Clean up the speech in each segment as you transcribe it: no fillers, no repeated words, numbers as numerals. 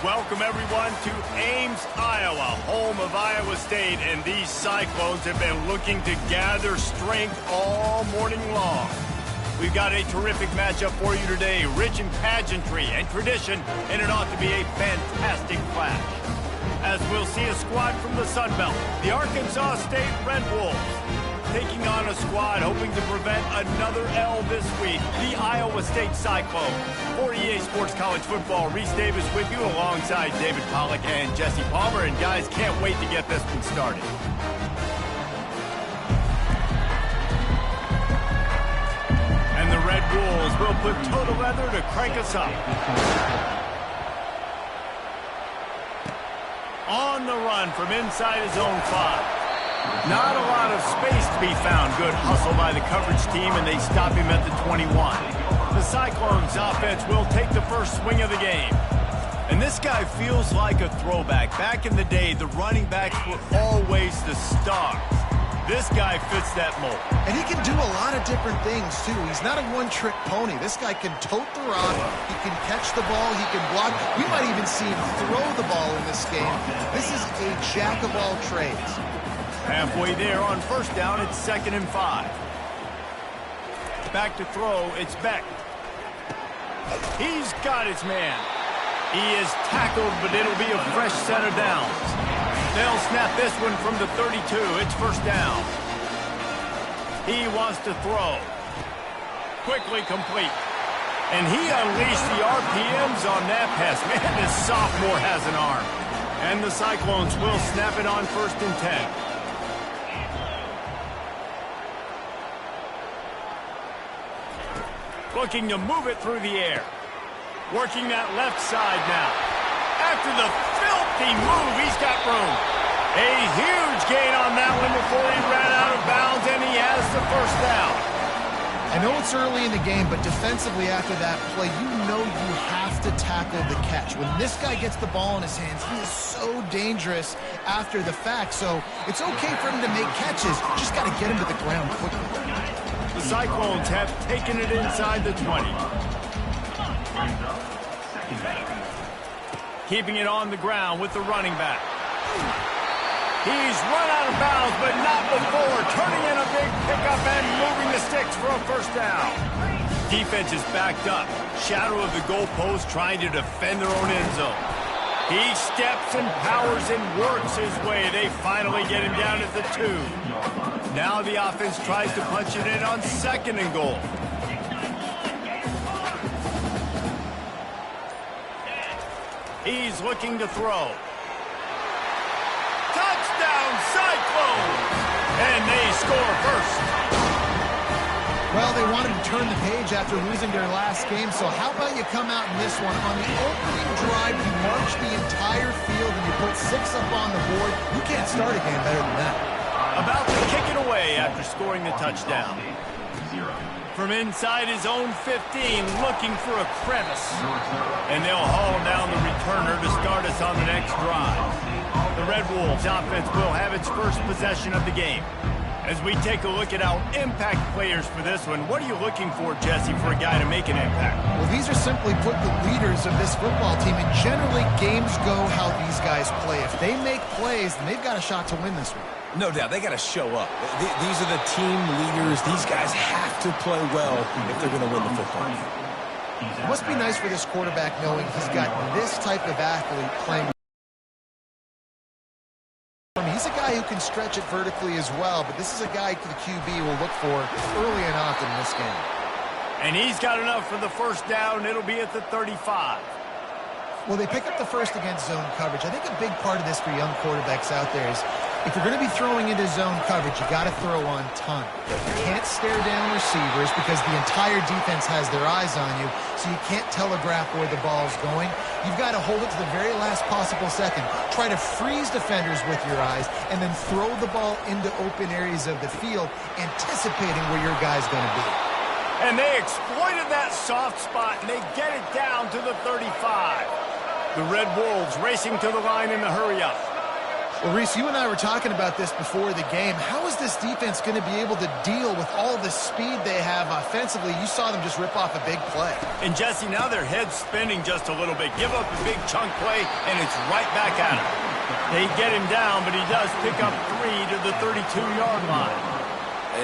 Welcome, everyone, to Ames, Iowa, home of Iowa State, and these Cyclones have been looking to gather strength all morning long. We've got a terrific matchup for you today, rich in pageantry and tradition, and it ought to be a fantastic clash. As we'll see a squad from the Sun Belt, the Arkansas State Red Wolves, taking on a squad hoping to prevent another L this week, the Iowa State Cyclones. For EA Sports College Football, Reese Davis with you alongside David Pollack and Jesse Palmer. And guys, can't wait to get this one started. And the Red Wolves will put toe to leather to crank us up. On the run from inside his own 5. Not a lot of space to be found. Good hustle by the coverage team, and they stop him at the 21. The Cyclones offense will take the first swing of the game. And this guy feels like a throwback. Back in the day, the running backs were always the stars. This guy fits that mold. And he can do a lot of different things, too. He's not a one-trick pony. This guy can tote the rock. He can catch the ball. He can block. We might even see him throw the ball in this game. This is a jack of all trades. Halfway there on first down, it's 2nd and 5. Back to throw, it's Beck. He's got his man. He is tackled, but it'll be a fresh set of downs. They'll snap this one from the 32. It's first down. He wants to throw. Quickly complete. And he unleashed the RPMs on that pass. Man, this sophomore has an arm. And the Cyclones will snap it on 1st and 10. Looking to move it through the air. Working that left side now. After the filthy move, he's got room. A huge gain on that one before he ran out of bounds, and he has the first down. I know it's early in the game, but defensively after that play, you know you have to tackle the catch. When this guy gets the ball in his hands, he is so dangerous after the fact. So it's okay for him to make catches. Just got to get him to the ground quickly. The Cyclones have taken it inside the 20. Keeping it on the ground with the running back. He's run out of bounds, but not before. Turning in a big pickup and moving the sticks for a first down. Defense is backed up. Shadow of the goalpost trying to defend their own end zone. He steps and powers and works his way. They finally get him down at the 2. Now the offense tries to punch it in on 2nd and goal. He's looking to throw. Touchdown, Cyclones! And they score first. Well, they wanted to turn the page after losing their last game, so how about you come out in this one? On the opening drive, you march the entire field and you put 6 up on the board. You can't start a game better than that. About to kick it away after scoring the touchdown. From inside his own 15, looking for a crevice. And they'll haul down the returner to start us on the next drive. The Red Wolves offense will have its first possession of the game. As we take a look at our impact players for this one, what are you looking for, Jesse, for a guy to make an impact? Well, these are simply put the leaders of this football team, and generally games go how these guys play. If they make plays, then they've got a shot to win this one. No doubt, they got to show up. These are the team leaders. These guys have to play well if they're going to win the football game. It must be nice for this quarterback knowing he's got this type of athlete playing. He's a guy who can stretch it vertically as well, but this is a guy the QB will look for early and often in this game. And he's got enough for the first down. It'll be at the 35. Well, they pick up the first against zone coverage. I think a big part of this for young quarterbacks out there is if you're going to be throwing into zone coverage, you got to throw on time. You can't stare down receivers because the entire defense has their eyes on you, so you can't telegraph where the ball's going. You've got to hold it to the very last possible second. Try to freeze defenders with your eyes and then throw the ball into open areas of the field, anticipating where your guy's going to be. And they exploited that soft spot, and they get it down to the 35. The Red Wolves racing to the line in the hurry-up. Well, Reese, you and I were talking about this before the game. How is this defense going to be able to deal with all the speed they have offensively? You saw them just rip off a big play. And, Jesse, now their head's spinning just a little bit. Give up a big chunk play, and it's right back at him. They get him down, but he does pick up 3 to the 32-yard line.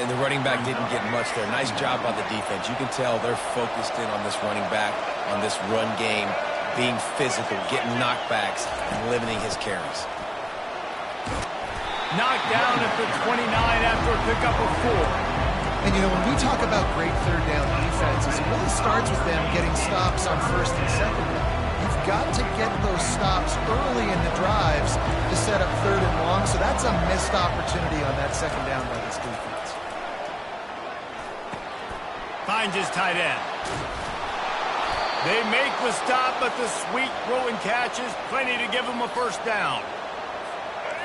And the running back didn't get much there. Nice job by the defense. You can tell they're focused in on this running back, on this run game, being physical, getting knockbacks, and limiting his carries. Knocked down at the 29 after a pickup of 4. And, you know, when we talk about great third down defenses, it really starts with them getting stops on first and second down. You've got to get those stops early in the drives to set up third and long, so that's a missed opportunity on that second down by this defense. Finds his tight end. They make the stop, but the sweet throw and catch is plenty to give him a first down.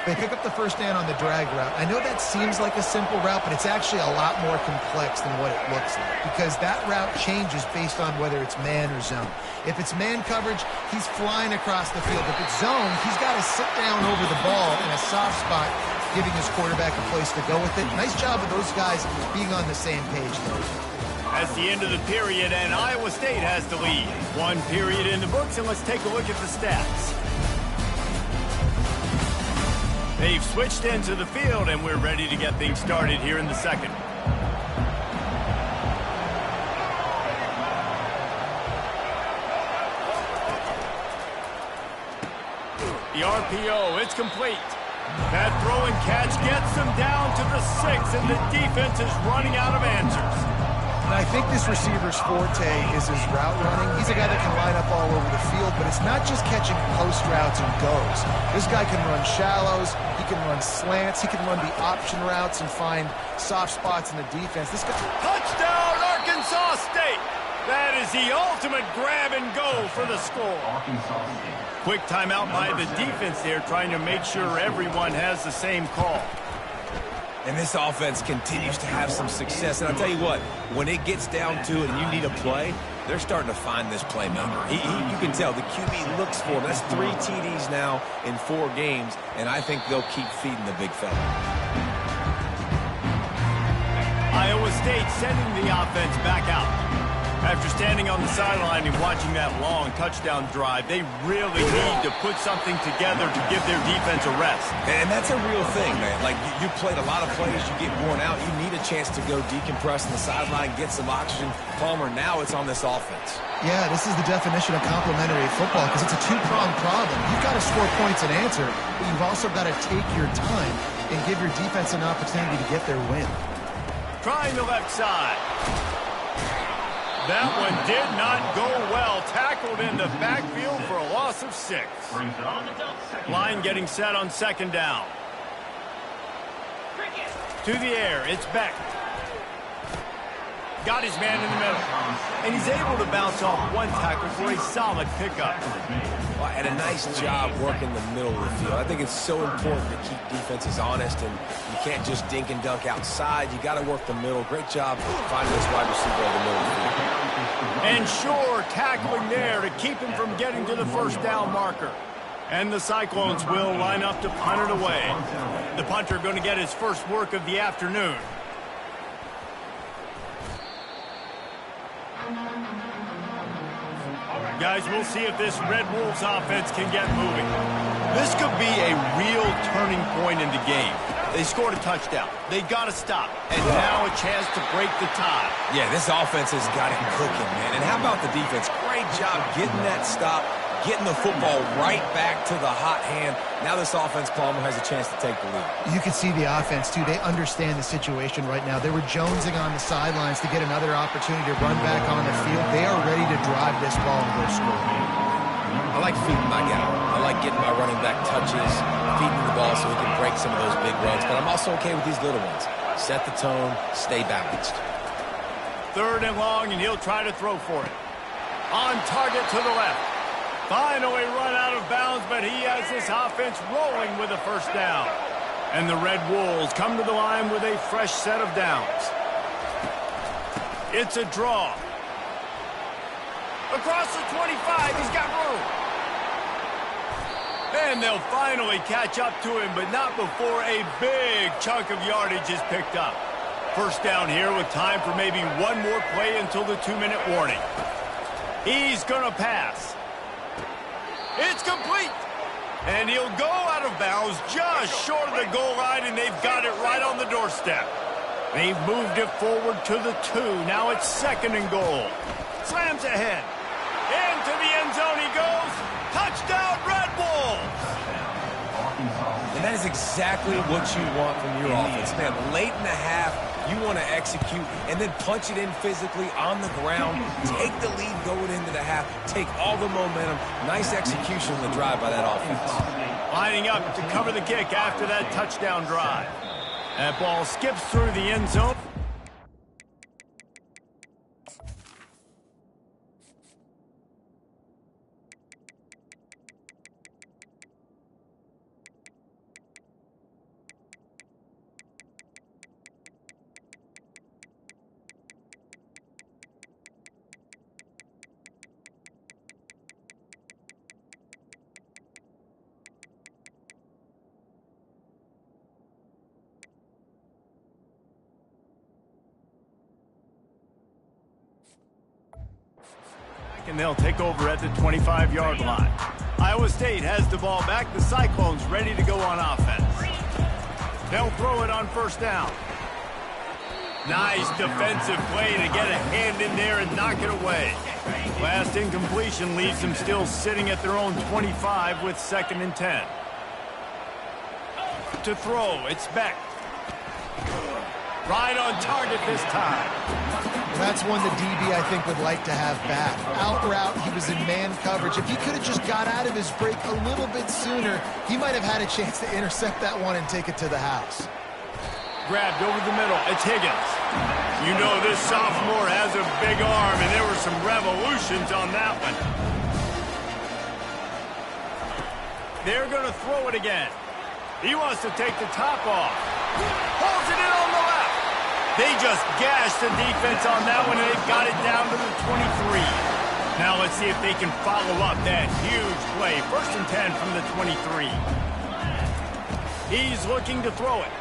They pick up the first down on the drag route. I know that seems like a simple route, but it's actually a lot more complex than what it looks like because that route changes based on whether it's man or zone. If it's man coverage, he's flying across the field. If it's zone, he's got to sit down over the ball in a soft spot, giving his quarterback a place to go with it. Nice job of those guys being on the same page, though. That's the end of the period, and Iowa State has the lead. 1 period in the books, and let's take a look at the stats. They've switched into the field, and we're ready to get things started here in the second. The RPO, it's complete. That throw and catch gets them down to the 6, and the defense is running out of answers. And I think this receiver's forte is his route running. He's a guy that can line up all over the field, but it's not just catching post routes and goes. This guy can run shallows, he can run slants, he can run the option routes and find soft spots in the defense. This guy... Touchdown, Arkansas State! That is the ultimate grab and go for the score. Quick timeout by the defense there, trying to make sure everyone has the same call. And this offense continues to have some success. And I'll tell you what, when it gets down to it and you need a play, they're starting to find this playmaker. You can tell the QB looks for him. That's 3 TDs now in 4 games, and I think they'll keep feeding the big fella. Iowa State sending the offense back out. After standing on the sideline and watching that long touchdown drive, they really need to put something together to give their defense a rest. And that's a real thing, man. Like, you played a lot of plays, you get worn out, you need a chance to go decompress on the sideline, get some oxygen. Palmer, now it's on this offense. Yeah, this is the definition of complementary football because it's a 2-pronged problem. You've got to score points and answer, but you've also got to take your time and give your defense an opportunity to get their win. Trying the left side. That one did not go well. Tackled in the backfield for a loss of 6. Line getting set on second down. To the air, it's Beck. Got his man in the middle. And he's able to bounce off one tackle for a solid pickup. Well, and a nice job working the middle of the field. I think it's so important to keep defenses honest, and you can't just dink and dunk outside. You got to work the middle. Great job finding this wide receiver in the middle of the field. And sure, tackling there to keep him from getting to the first down marker. And the Cyclones will line up to punt it away. The punter going to get his first work of the afternoon. Guys, we'll see if this Red Wolves offense can get moving. This could be a real turning point in the game. They scored a touchdown. They got to stop. And now a chance to break the tie. Yeah, this offense has got it cooking, man. And how about the defense? Great job getting that stop, getting the football right back to the hot hand. Now this offense, Palmer, has a chance to take the lead. You can see the offense, too. They understand the situation right now. They were jonesing on the sidelines to get another opportunity to run back on the field. They are ready to drive this ball and go score. I like feeding my guy. I like getting my running back touches, feeding the ball so he can break some of those big runs. But I'm also okay with these little ones. Set the tone, stay balanced. 3rd and long, and he'll try to throw for it. On target to the left. Finally run out of bounds, but he has this offense rolling with a first down. And the Red Wolves come to the line with a fresh set of downs. It's a draw. Across the 25, he's got room. And they'll finally catch up to him, but not before a big chunk of yardage is picked up. First down here with time for maybe one more play until the 2-minute warning. He's going to pass. It's complete. And he'll go out of bounds just short of the goal line, and they've got it right on the doorstep. They've moved it forward to the 2. Now it's 2nd and goal. Slams ahead. Into the end zone he goes. Touchdown, Red Wolves! And that is exactly what you want from your offense, man. Late in the half, you want to execute and then punch it in physically on the ground. Take the lead going into the half. Take all the momentum. Nice execution on the drive by that offense. Lining up to cover the kick after that touchdown drive. That ball skips through the end zone. And they'll take over at the 25-yard line. Iowa State has the ball back. The Cyclones ready to go on offense. They'll throw it on first down. Nice defensive play to get a hand in there and knock it away. Last incompletion leaves them still sitting at their own 25 with 2nd and 10. To throw, it's Beck. Right on target this time. That's one the DB, I think, would like to have back. Out route, he was in man coverage. If he could have just got out of his break a little bit sooner, he might have had a chance to intercept that one and take it to the house. Grabbed over the middle. It's Higgins. You know this sophomore has a big arm, and there were some revolutions on that one. They're going to throw it again. He wants to take the top off. Pulls it in on the left. They just gashed the defense on that one, and they've got it down to the 23. Now let's see if they can follow up that huge play. 1st and 10 from the 23. He's looking to throw it.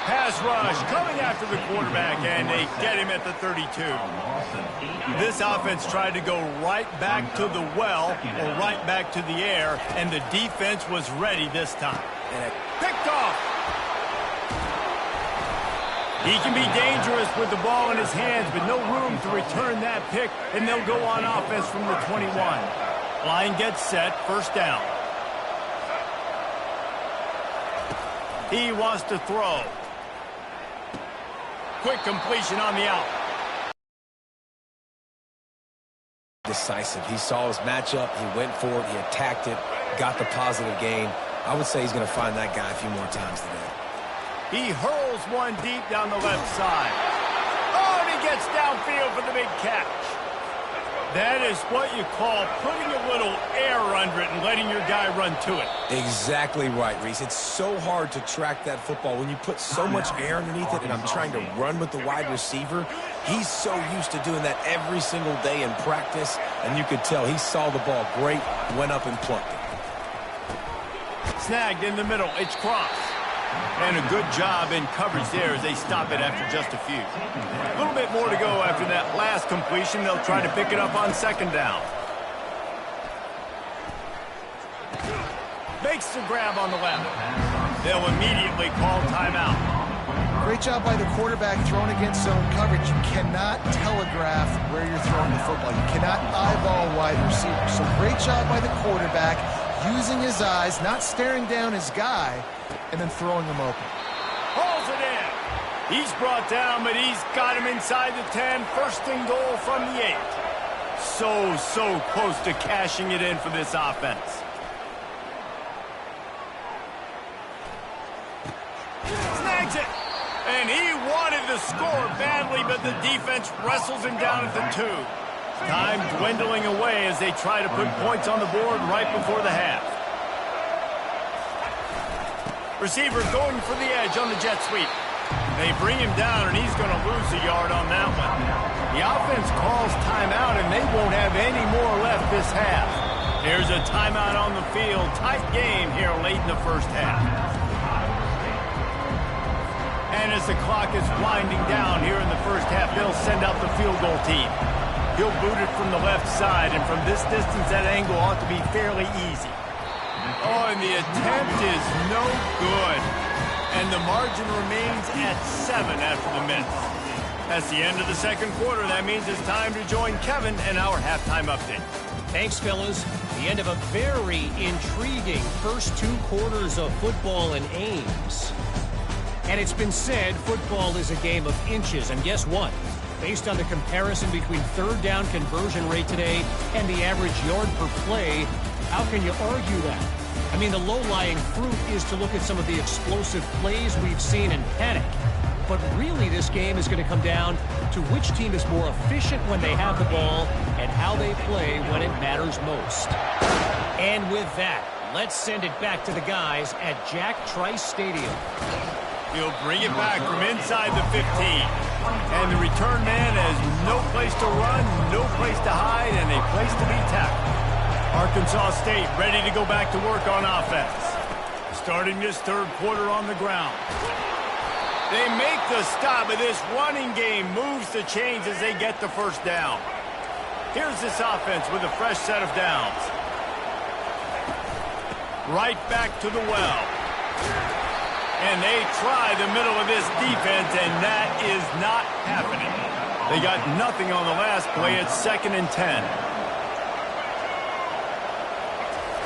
Pass rush coming after the quarterback, and they get him at the 32. This offense tried to go right back to the well or right back to the air, and the defense was ready this time. And it picked off. He can be dangerous with the ball in his hands, but no room to return that pick, and they'll go on offense from the 21. Line gets set, 1st down. He wants to throw. Quick completion on the out. Decisive. He saw his matchup. He went for it. He attacked it. Got the positive gain. I would say he's going to find that guy a few more times today. He hurls one deep down the left side. Oh, and he gets downfield for the big catch. That is what you call putting a little air under it and letting your guy run to it. Exactly right, Reese. It's so hard to track that football when you put so much air underneath it, and I'm trying to run with the wide receiver. He's so used to doing that every single day in practice, and you could tell he saw the ball great, went up and plucked it. Snagged in the middle. It's Cross. And a good job in coverage there as they stop it after just a few. A little bit more to go after that last completion. They'll try to pick it up on 2nd down. Makes the grab on the left. They'll immediately call timeout. Great job by the quarterback throwing against zone coverage. You cannot telegraph where you're throwing the football. You cannot eyeball wide receivers. So great job by the quarterback using his eyes, not staring down his guy, and then throwing him open. Pulls it in. He's brought down, but he's got him inside the 10. 1st and goal from the 8. So close to cashing it in for this offense. Snags it. And he wanted to score badly, but the defense wrestles him down at the 2. Time dwindling away as they try to put points on the board right before the half. Receiver going for the edge on the jet sweep. They bring him down, and he's going to lose a yard on that one. The offense calls timeout, and they won't have any more left this half. Here's a timeout on the field. Tight game here late in the first half. And as the clock is winding down here in the first half, they'll send out the field goal team. He'll boot it from the left side, and from this distance, that angle ought to be fairly easy. Oh, and the attempt is no good. And the margin remains at 7 after the minute. That's the end of the second quarter. That means it's time to join Kevin and our halftime update. Thanks, fellas. The end of a very intriguing first 2 quarters of football in Ames. And it's been said football is a game of inches. And guess what? Based on the comparison between third down conversion rate today and the average yard per play, how can you argue that? I mean, the low-lying fruit is to look at some of the explosive plays we've seen and panic. But really, this game is going to come down to which team is more efficient when they have the ball and how they play when it matters most. And with that, let's send it back to the guys at Jack Trice Stadium. He'll bring it back from inside the 15. And the return man has no place to run, no place to hide, and a place to be tackled. Arkansas State ready to go back to work on offense. Starting this third quarter on the ground. They make the stop, but this running game moves the chains as they get the first down. Here's this offense with a fresh set of downs. Right back to the well. And they try the middle of this defense, and that is not happening. They got nothing on the last play. It's 2nd and 10.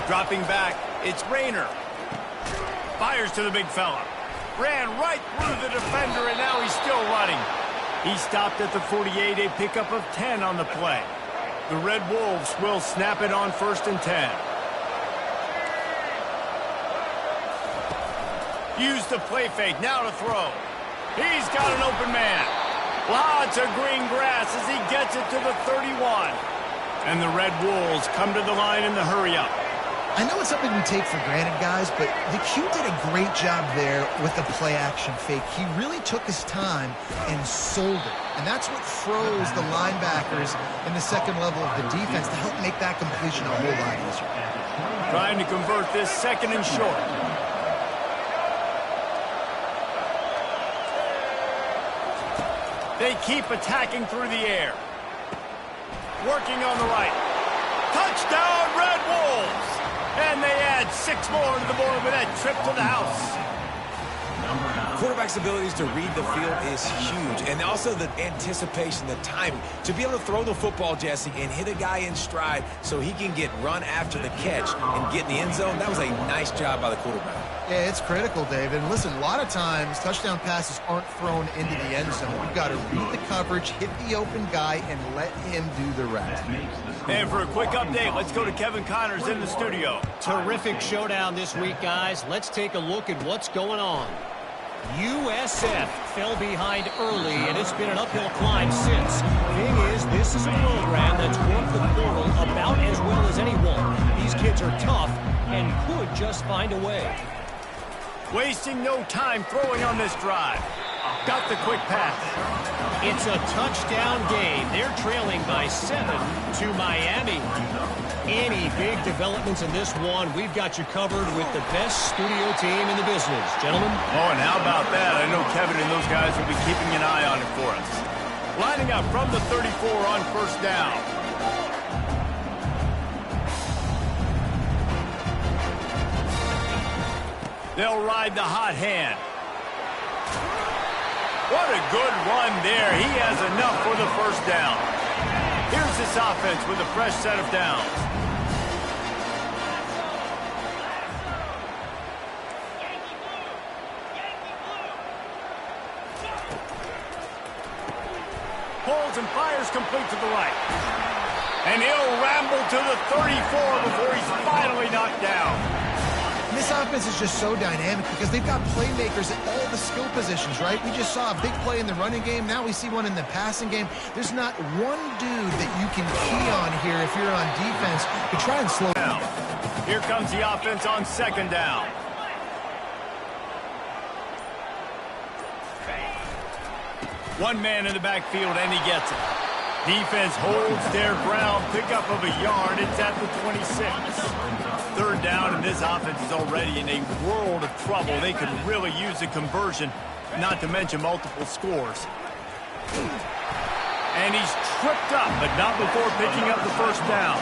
Dropping back, it's Rayner. Fires to the big fella. Ran right through the defender, and now he's still running. He stopped at the 48, a pickup of 10 on the play. The Red Wolves will snap it on 1st and 10. Use the play fake, now to throw. He's got an open man. Lots of green grass as he gets it to the 31. And the Red Wolves come to the line in the hurry-up. I know it's something we take for granted, guys, but the Q did a great job there with the play-action fake. He really took his time and sold it. And that's what froze the linebackers in the second level of the defense to help make that completion a whole lot easier. Trying to convert this 2nd and short. They keep attacking through the air. Working on the right. Touchdown, Red Wolves! And they add 6 more to the board with that trip to the house. Quarterback's abilities to read the field is huge. And also the anticipation, the timing. To be able to throw the football, Jesse, and hit a guy in stride so he can get run after the catch and get in the end zone, that was a nice job by the quarterback. Yeah, it's critical, David. And listen, a lot of times touchdown passes aren't thrown into the end zone. You've got to read the coverage, hit the open guy, and let him do the rest. And for a quick update, let's go to Kevin Connors in the studio. Terrific showdown this week, guys. Let's take a look at what's going on. USF fell behind early, and it's been an uphill climb since. Thing is, this is a program that's worked the portal about as well as anyone. These kids are tough and could just find a way. Wasting no time throwing on this drive. Got the quick pass. It's a touchdown game. They're trailing by 7 to Miami. Any big developments in this one, we've got you covered with the best studio team in the business. Gentlemen? Oh, and how about that? I know Kevin and those guys will be keeping an eye on it for us. Lining up from the 34 on 1st down. They'll ride the hot hand. What a good run there. He has enough for the 1st down. Here's this offense with a fresh set of downs. Pulls and fires complete to the right. And he'll ramble to the 34 before he's finally knocked down. And this offense is just so dynamic because they've got playmakers at all the skill positions, right? We just saw a big play in the running game. Now we see one in the passing game. There's not one dude that you can key on here if you're on defense to try and slow down. Here comes the offense on 2nd down. One man in the backfield, and he gets it. Defense holds their ground, pickup of a yard. It's at the 26. Third down, and this offense is already in a world of trouble. They could really use a conversion, not to mention multiple scores. And he's tripped up, but not before picking up the first down.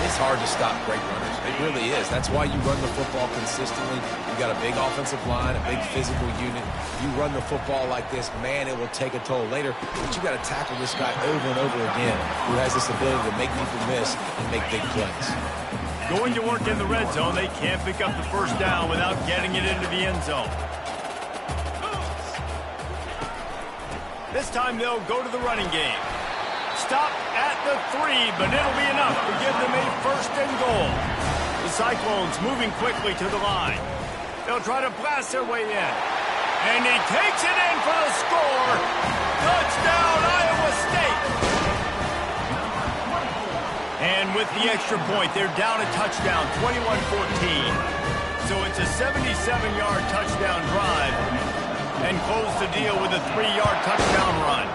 It's hard to stop great runners. It really is. That's why you run the football consistently. You got a big offensive line, a big physical unit. You run the football like this, man, it will take a toll later. But you got to tackle this guy over and over again, who has this ability to make people miss and make big plays. Going to work in the red zone, they can't pick up the first down without getting it into the end zone. This time they'll go to the running game. Stop at the 3, but it'll be enough to give them a first and goal. The Cyclones moving quickly to the line. They'll try to blast their way in. And he takes it in for the score. Touchdown, Iowa State. And with the extra point, they're down a touchdown, 21-14. So it's a 77-yard touchdown drive. And close the deal with a 3-yard touchdown run.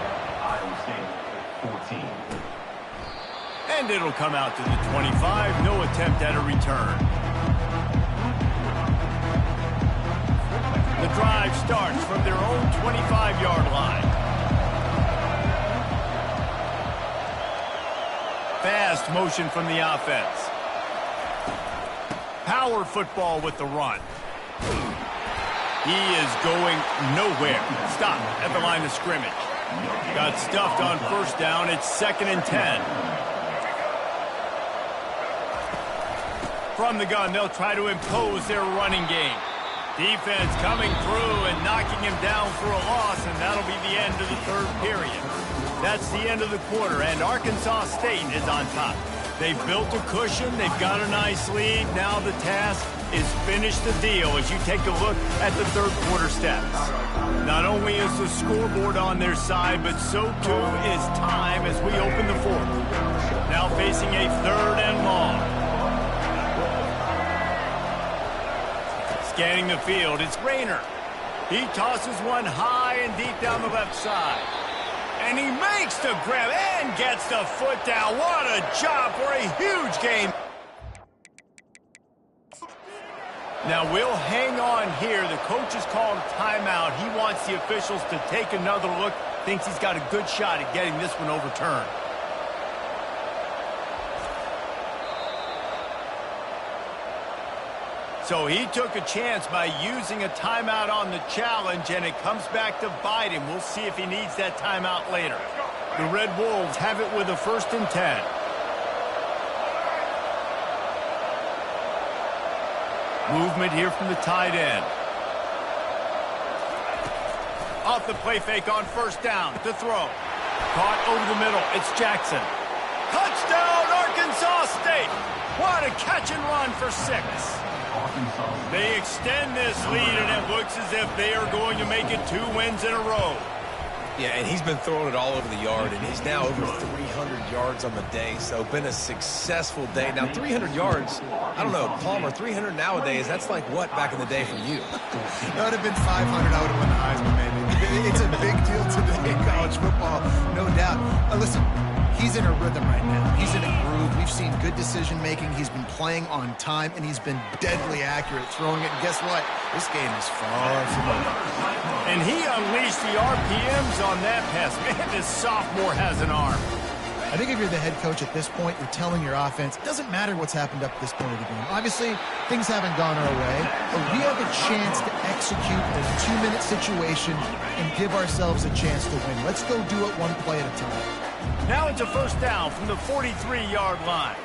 And it'll come out to the 25. No attempt at a return. The drive starts from their own 25-yard line. Fast motion from the offense. Power football with the run. He is going nowhere. Stop at the line of scrimmage. Got stuffed on first down. It's 2nd and 10. From the gun, they'll try to impose their running game. Defense coming through and knocking him down for a loss, and that'll be the end of the third period. That's the end of the quarter, and Arkansas State is on top. They've built a cushion. They've got a nice lead. Now the task is finish the deal as you take a look at the third quarter stats. Not only is the scoreboard on their side, but so too is time as we open the fourth. Now facing a 3rd and long. Scanning the field, it's Rayner. He tosses one high and deep down the left side. And he makes the grab and gets the foot down. What a job for a huge gain. Now we'll hang on here. The coach has called a timeout. He wants the officials to take another look. Thinks he's got a good shot at getting this one overturned. So he took a chance by using a timeout on the challenge, and it comes back to bite him. We'll see if he needs that timeout later. The Red Wolves have it with a 1st and 10. Movement here from the tight end. Off the play fake on first down to throw. Caught over the middle. It's Jackson. Touchdown, Arkansas State. What a catch and run for 6. They extend this lead, and it looks as if they are going to make it 2 wins in a row. Yeah, and he's been throwing it all over the yard, and he's now over 300 yards on the day, so been a successful day. Now, 300 yards, I don't know, Palmer, 300 nowadays, that's like what back in the day for you? That would have been 500. I would have won the Heisman, maybe. It's a big deal today in college football, no doubt. Listen, he's in a rhythm right now. He's in a groove. We've seen good decision-making. He's been playing on time, and he's been deadly accurate throwing it. And guess what? This game is far from over. And he unleashed the RPMs on that pass. Man, this sophomore has an arm. I think if you're the head coach at this point, you're telling your offense, it doesn't matter what's happened up to this point of the game. Obviously, things haven't gone our way, but we have a chance to execute a 2-minute situation and give ourselves a chance to win. Let's go do it one play at a time. Now it's a first down from the 43-yard line.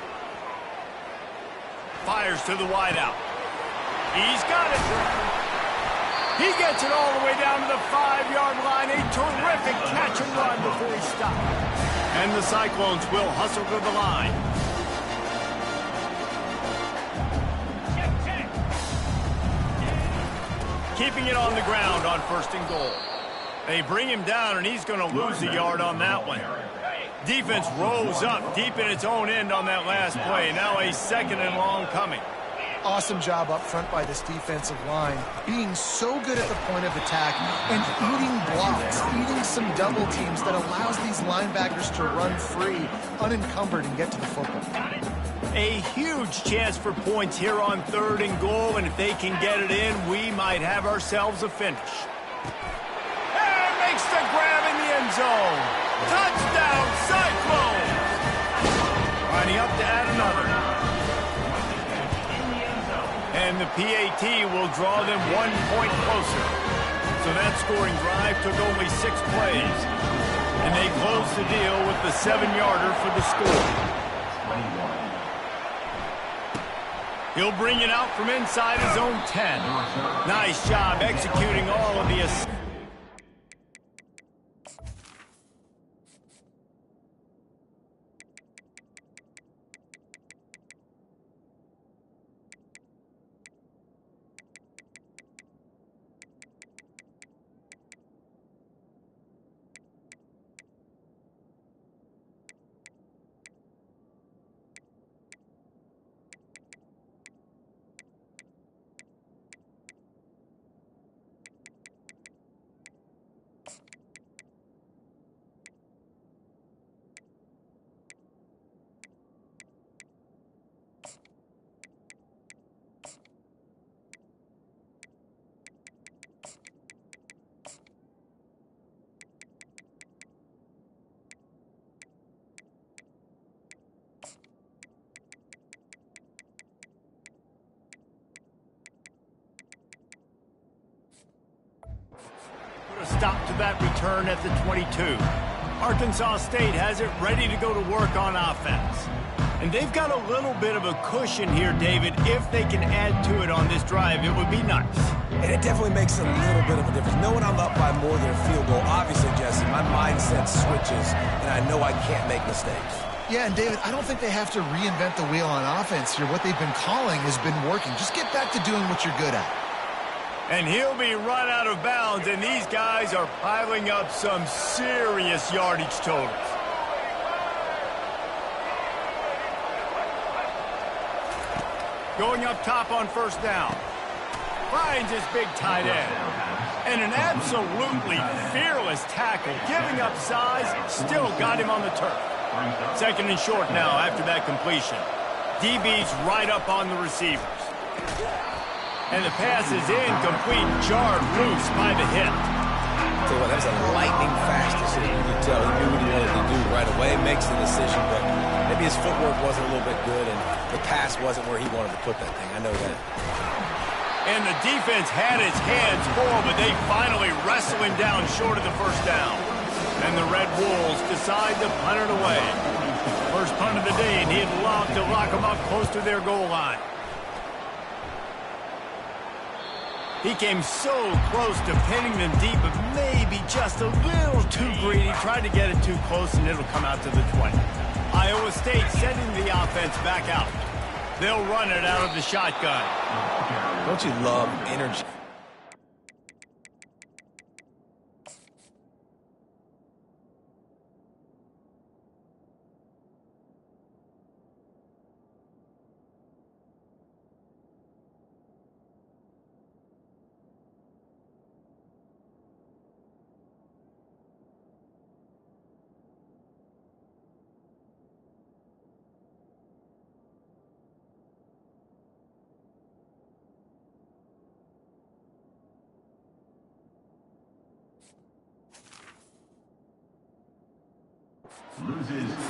Fires to the wideout. He's got it. He gets it all the way down to the 5-yard line. A terrific catch and run before he stopped. And the Cyclones will hustle to the line. Keeping it on the ground on 1st and goal. They bring him down, and he's going to lose a yard on that one. Defense rolls up deep in its own end on that last play. Now a 2nd and long coming. Awesome job up front by this defensive line, being so good at the point of attack and eating blocks, eating some double teams that allows these linebackers to run free, unencumbered, and get to the football. A huge chance for points here on 3rd and goal, and if they can get it in, we might have ourselves a finish. And makes the grab in the end zone. Touchdown, Cyclones! Lining up to add another. And the PAT will draw them 1 point closer. So that scoring drive took only 6 plays. And they closed the deal with the 7-yarder for the score. He'll bring it out from inside his own 10. Nice job executing all of the assists. A stop to that return at the 22. Arkansas State has it ready to go to work on offense. And they've got a little bit of a cushion here, David. If they can add to it on this drive, it would be nice. And it definitely makes a little bit of a difference. Knowing I'm up by more than a field goal, obviously, Jesse, my mindset switches, and I know I can't make mistakes. Yeah, and David, I don't think they have to reinvent the wheel on offense here. What they've been calling has been working. Just get back to doing what you're good at. And he'll be run out of bounds, and these guys are piling up some serious yardage totals. Going up top on 1st down. Finds his big tight end. And an absolutely fearless tackle, giving up size, still got him on the turf. 2nd and short now after that completion. DB's right up on the receivers. And the pass is incomplete, jarred loose by the hit. So that was a lightning-fast decision. You can tell he knew what he wanted to do right away, makes the decision, but maybe his footwork wasn't a little bit good, and the pass wasn't where he wanted to put that thing. I know that. And the defense had its hands full, but they finally wrestle him down short of the 1st down. And the Red Wolves decide to punt it away. First punt of the day, and he'd love to lock them up close to their goal line. He came so close to pinning them deep, but maybe just a little too greedy. Tried to get it too close, and it'll come out to the 20. Iowa State sending the offense back out. They'll run it out of the shotgun. Don't you love energy?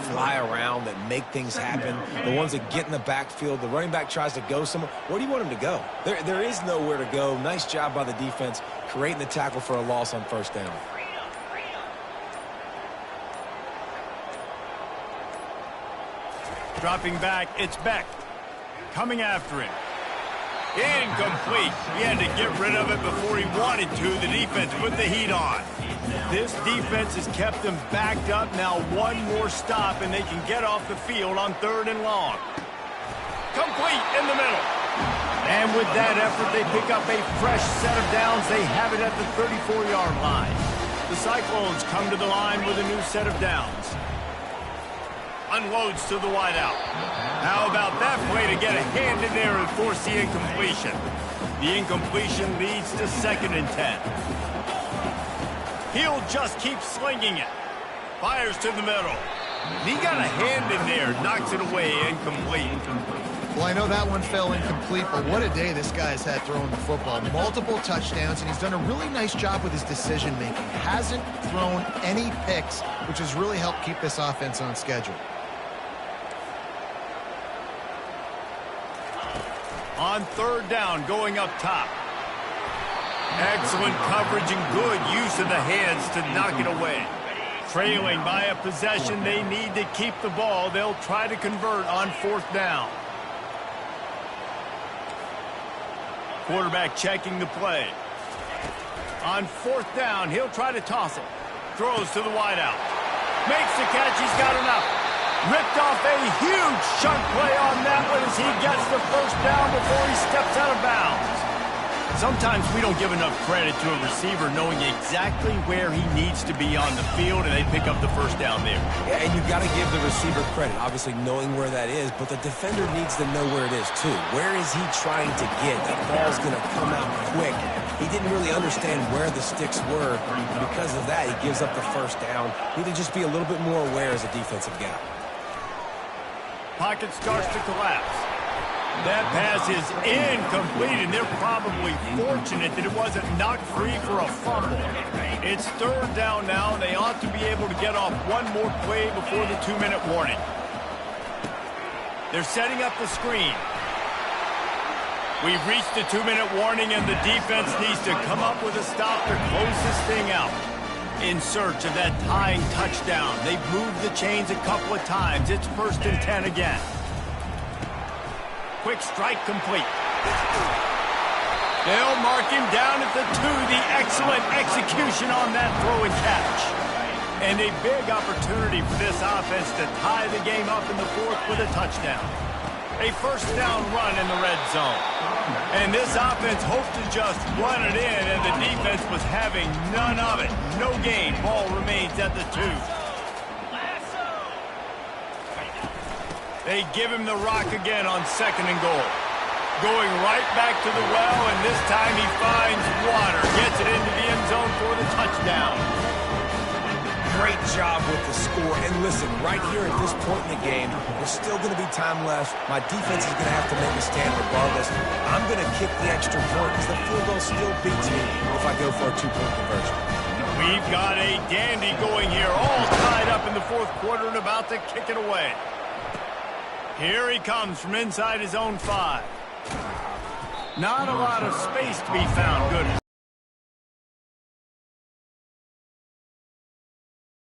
Fly around that make things happen. The ones that get in the backfield, the running back tries to go somewhere. Where do you want him to go? There is nowhere to go. Nice job by the defense creating the tackle for a loss on 1st down. Dropping back, it's Beck. Coming after him. Incomplete. He had to get rid of it before he wanted to. The defense put the heat on. This defense has kept them backed up. Now 1 more stop, and they can get off the field on 3rd and long. Complete in the middle. And with that effort, they pick up a fresh set of downs. They have it at the 34-yard line. The Cyclones come to the line with a new set of downs. unloads to the wideout. How about that play to get a hand in there and force the incompletion? The incompletion leads to 2nd and 10. He'll just keep slinging it. Fires to the middle. He got a hand in there, knocks it away, incomplete. Well, I know that one fell incomplete, but what a day this guy's had throwing the football. Multiple touchdowns, and he's done a really nice job with his decision-making. Hasn't thrown any picks, which has really helped keep this offense on schedule. On 3rd down, going up top. Excellent coverage and good use of the hands to knock it away. Trailing by a possession, they need to keep the ball. They'll try to convert on 4th down. Quarterback checking the play. On 4th down, he'll try to toss it. Throws to the wideout. Makes the catch. He's got enough. Ripped off a huge chunk play on that one as he gets the 1st down before he steps out of bounds. Sometimes we don't give enough credit to a receiver knowing exactly where he needs to be on the field, and they pick up the 1st down there. Yeah, and you've got to give the receiver credit, obviously knowing where that is, but the defender needs to know where it is too. Where is he trying to get? That ball's going to come out quick. He didn't really understand where the sticks were. Because of that, he gives up the 1st down. Need to just be a little bit more aware as a defensive guy. Pocket starts to collapse. That pass is incomplete, and they're probably fortunate that it wasn't knocked free for a fumble. It's 3rd down now, and they ought to be able to get off one more play before the 2-minute warning. They're setting up the screen. We've reached the 2-minute warning, and the defense needs to come up with a stop to close this thing out. In search of that tying touchdown. They've moved the chains a couple of times. It's 1st and 10 again. Quick strike complete. They'll mark him down at the 2. The excellent execution on that throw and catch. And a big opportunity for this offense to tie the game up in the 4th with a touchdown. A 1st down run in the red zone. And this offense hoped to just run it in, and the defense was having none of it. No gain. Ball remains at the 2. They give him the rock again on 2nd and goal. Going right back to the well, and this time he finds water. Gets it into the end zone for the touchdown. Great job with the score. And listen, right here at this point in the game, there's still going to be time left. My defense is going to have to make a stand regardless. I'm going to kick the extra point because the field goal still beats me if I go for a 2-point conversion. We've got a dandy going here, all tied up in the 4th quarter and about to kick it away. Here he comes from inside his own 5. Not a lot of space to be found. Good.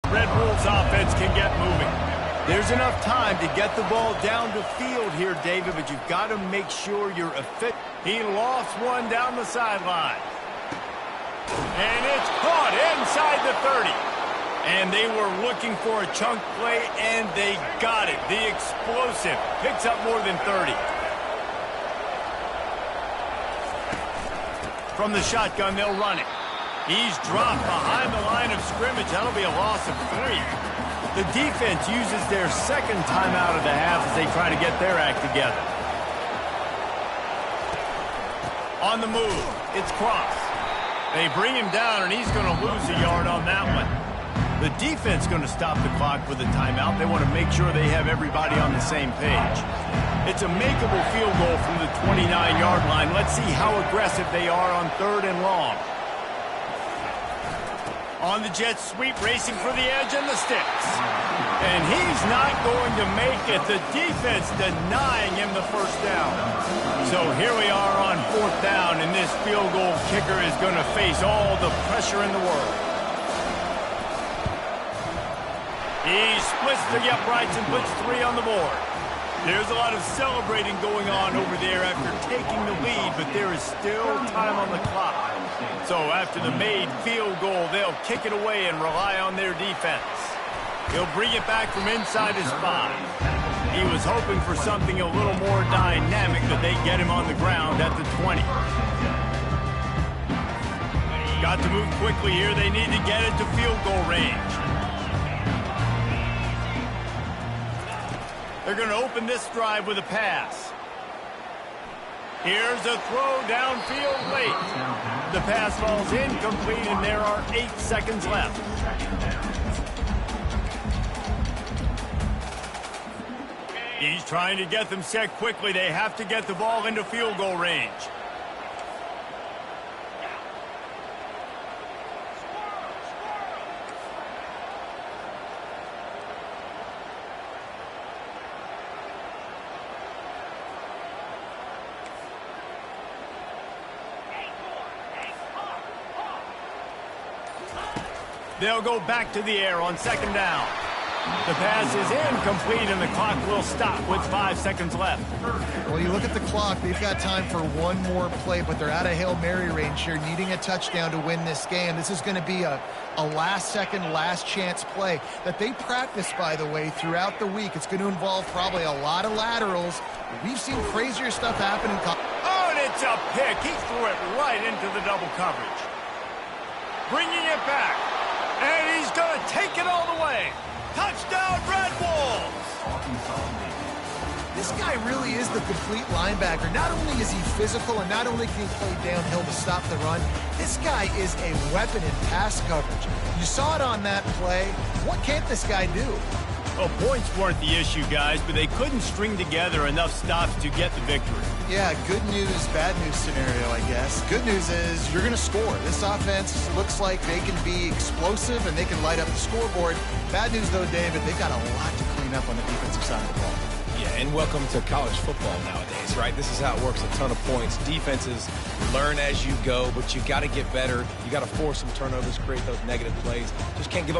Red Wolves offense can get moving. There's enough time to get the ball down the field here, David, but you've got to make sure you're fit. He lost one down the sideline. And it's caught inside the 30. And they were looking for a chunk play, and they got it. The explosive picks up more than 30. From the shotgun, they'll run it. He's dropped behind the line of scrimmage. That'll be a loss of 3. The defense uses their 2nd timeout of the half as they try to get their act together. On the move, it's Cross. They bring him down, and he's going to lose a yard on that one. The defense going to stop the clock with a timeout. They want to make sure they have everybody on the same page. It's a makeable field goal from the 29-yard line. Let's see how aggressive they are on 3rd and long. On the jet sweep, racing for the edge and the sticks. And he's not going to make it. The defense denying him the 1st down. So here we are on 4th down, and this field goal kicker is going to face all the pressure in the world. He splits the uprights and puts 3 on the board. There's a lot of celebrating going on over there after taking the lead, but there is still time on the clock. So after the made field goal, they'll kick it away and rely on their defense. He'll bring it back from inside his 5. He was hoping for something a little more dynamic, but they get him on the ground at the 20. Got to move quickly here. They need to get it to field goal range. They're going to open this drive with a pass. Here's a throw downfield late. The pass falls incomplete, and there are 8 seconds left. He's trying to get them set quickly. They have to get the ball into field goal range. They'll go back to the air on 2nd down. The pass is incomplete, and the clock will stop with 5 seconds left. Well, you look at the clock. They've got time for one more play, but they're out of Hail Mary range here, needing a touchdown to win this game. This is going to be a last-second, last-chance play that they practice, by the way, throughout the week. It's going to involve probably a lot of laterals. We've seen crazier stuff happen in college. Oh, and it's a pick. He threw it right into the double coverage. Bringing it back. And he's going to take it all the way. Touchdown, Red Wolves! This guy really is the complete linebacker. Not only is he physical and not only can he play downhill to stop the run, this guy is a weapon in pass coverage. You saw it on that play. What can't this guy do? Well, points weren't the issue, guys, but they couldn't string together enough stops to get the victory. Yeah, good news, bad news scenario, I guess. Good news is you're going to score. This offense looks like they can be explosive and they can light up the scoreboard. Bad news, though, David, they've got a lot to clean up on the defensive side of the ball. Yeah, and welcome to college football nowadays, right? This is how it works, a ton of points. Defenses learn as you go, but you got to get better. You got to force some turnovers, create those negative plays. Just can't give up.